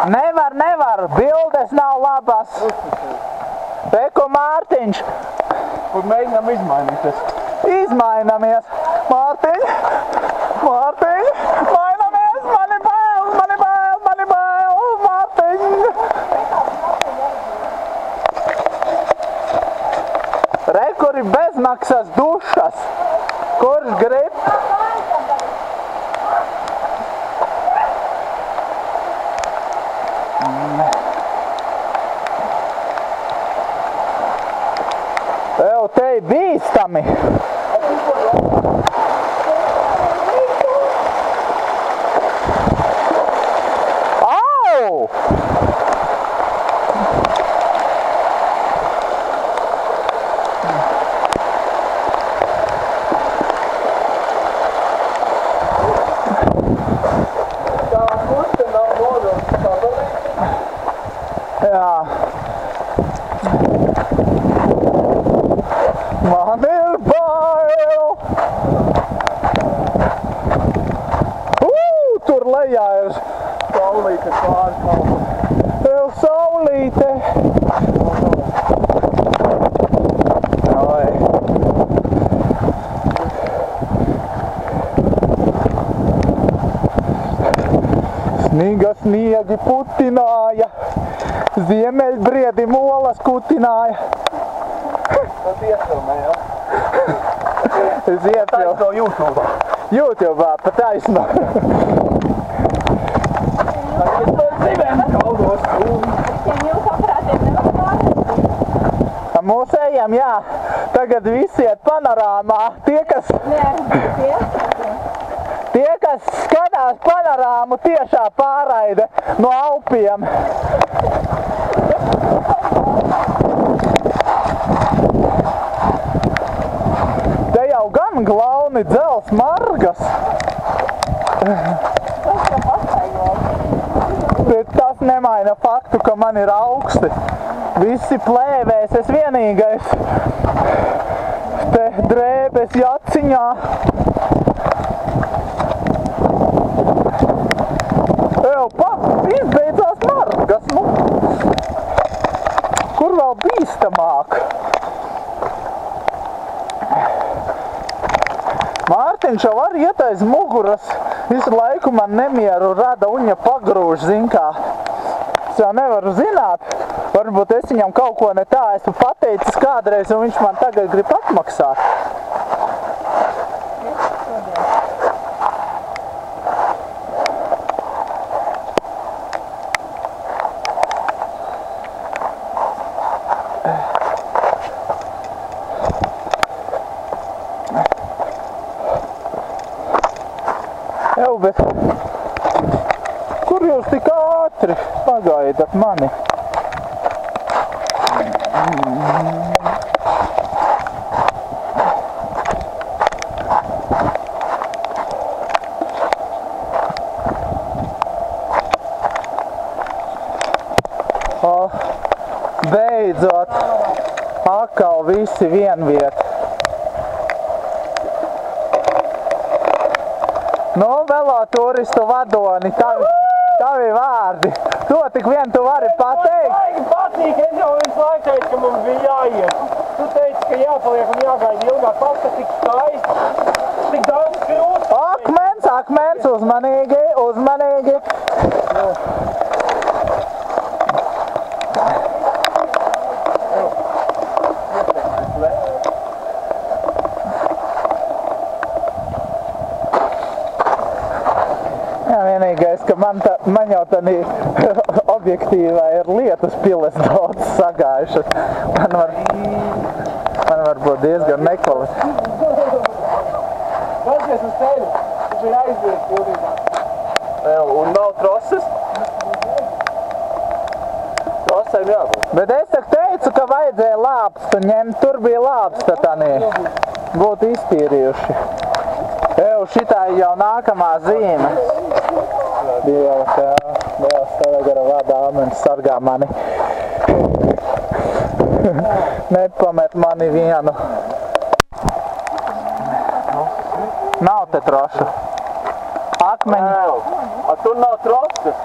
Nevar, bildes nav labas. Reku Mārtiņš. Kur mēģinām izmainīties. Izmainamies. Mārtiņ, mainamies, mani bail, Mārtiņ. Rekuri bezmaksas dušas. Kurš grib? Tev te bīstami. Au! Jā. Man ir bail! Tur lejā ir Saulīte pārkalpa. tev saulīte. Sniegi putināja, ziemeļbriedi molas kutināja. Tas iefilmē, jā? Es iefilmē. Taisno YouTube'ā. YouTube'ā, pa taisno. Es par zivēm kaldos. Tiem jūs aprātiem nevar pārēt. Mūsējiem, jā, tagad visi iet panorāmā. Tie, kas skatās panorāmu, tiešā pārraide no Alpiem. Te jau gan glauni dzels margas. Bet tas nemaina faktu, ka man ir augsti. Visi plēvēs, es vienīgais. Te drēbes jaciņā. Izbeidzās margas, nu. Kur vēl bīstamāk? Mārtiņš jau var iet aiz muguras. Visu laiku man nemieru rada uņa pagrūž, zin kā. Es jau nevaru zināt. Varbūt es viņam kaut ko ne tā esmu pateicis kādreiz, un viņš man tagad grib atmaksāt. Jau, bet kur jūs tik ātri pagaidat mani? Beidzot, atkal visi vienviet. Nu, veloturistu vadoni, tavi vārdi. To tik vien tu vari pateikt. Man patīk, es jau visu laiku teicu, ka mums bija jāiet. Tu teici, ka jāpaliek un jāgaida ilgāk. Kaut kas tik skaisti, tik daudz kļūst. Akmens, uzmanīgi. Vienīgais, ka man jau tādī objektīvā ir lietas piles daudz sagājušas. Man var būt diezgan nekvalitāti. Paskaties uz tevi, viņš ir aizvies pildītā. Un nav troses? Trosēm jābūt. Bet es teicu, ka vajadzēja lāpstu ņemt, tur bija lāpsta tanī. Būtu iztīrījuši. Šitā jau nākamā zīme. Dievs tagad vada āmenis sargā mani. Nepamet mani vienu. Nav te troša. Akmeņi. Tur nav troses.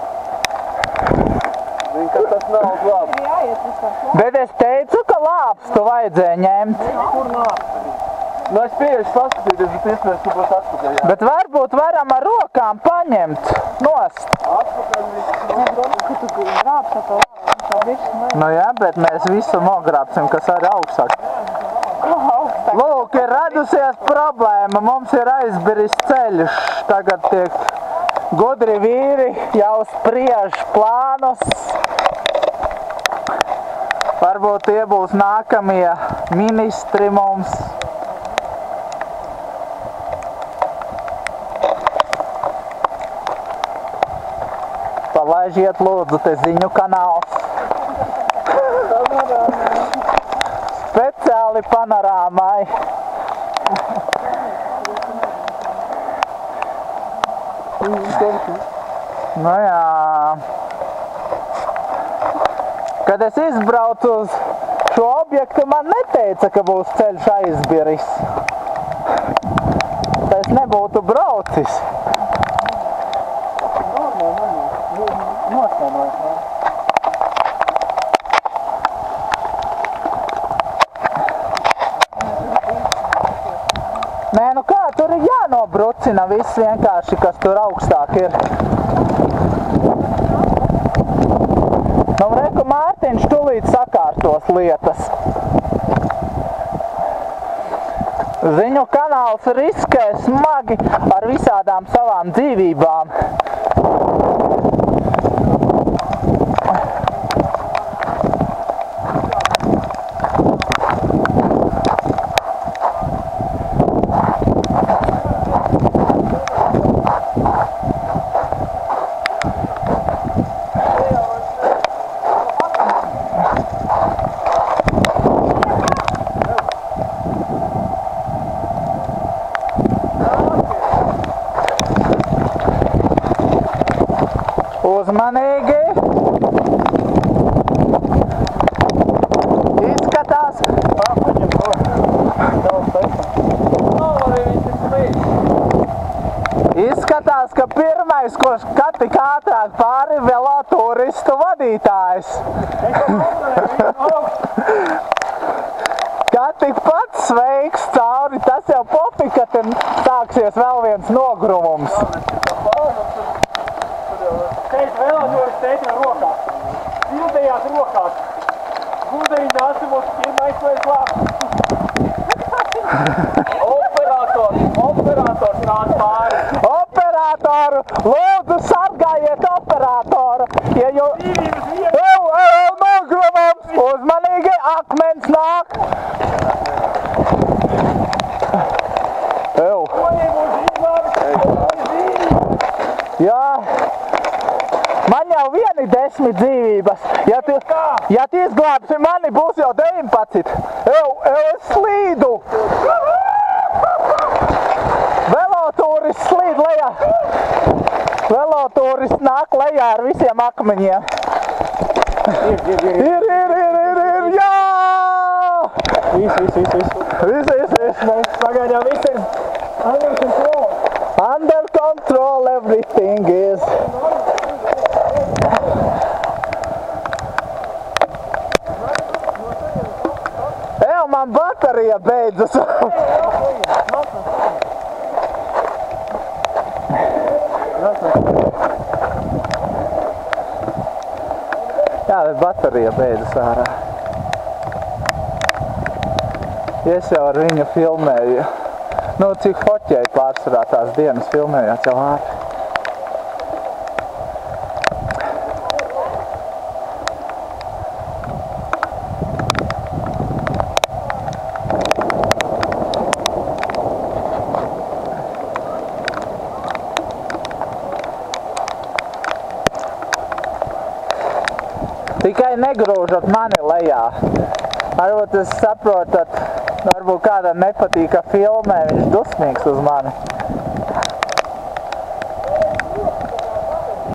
Zini, ka tas nav labi. Jāiet vispār. Bet es teicu, ka lāpstu vajadzēja ņemt. Kur nāc? Nu, es pieešu paskatīties, bet iespējams, tu būs atpakaļ, jā. Bet varbūt varam ar rokām paņemt nost. Atpakaļ viss. Ka tu grābs ar to virsmu. Nu jā, bet mēs visu nogrābsim, kas arī augstāk. Lūk, ir radusies problēma. Mums ir aizbiris ceļš. Tagad tiek gudri vīri jau spriež plānus. Varbūt tie būs nākamie ministri mums. Palaižiet lūdzu te ziņu kanāls. Speciāli panorāmai. Nu jā. Kad es izbraucu uz šo objektu, man neteica, ka būs ceļš aizbiris. Es nebūtu braucis. Nē, nu kā, tur ir jānobrucina viss vienkārši, kas tur augstāk ir. Nu, reku Mārtiņš tūlīt sakārtos lietas. Ziņu kanāls riskē smagi ar visādām savām dzīvībām. Uzmanīgi! Izskatās! Izskatās, ka pirmais, ko tik ātrāk pāri velo turistu vadītājs. Kā tik pats sveiks cauri, tas jau pofi, ka te sāksies vēl viens nogruvums. Teikt vēlētos teikt rokās. Sildējās rokās. Gudēji nāsimos pirmais vai slāpts. Operators nāk pāri. Operatoru! Lūdzu, sargājiet operatoru! Ja jūs... Nogruvums! Uzmanīgi! Akmens nāk! Jā! Man jau vieni 10 dzīvības. Ja tu izglābsi mani, būs jau 19. Es slīdu! Velotūris slīd lejā. Velotūris nāk lejā ar visiem akmeņiem. Ir! Jā! Viss. Mēs pagaidām visiem under control. Under control everything is. Man baterija beidzas. Jā, bet baterija beidzas ārā. Es jau ar viņu filmēju. Nu, cik hoķēji pārsvarā tās dienas filmējāt jau ātri. Tikai negrūžat mani lejā. Varbūt es saprotat, varbūt kādam nepatīk, ka filmē, viņš dusmīgs uz mani.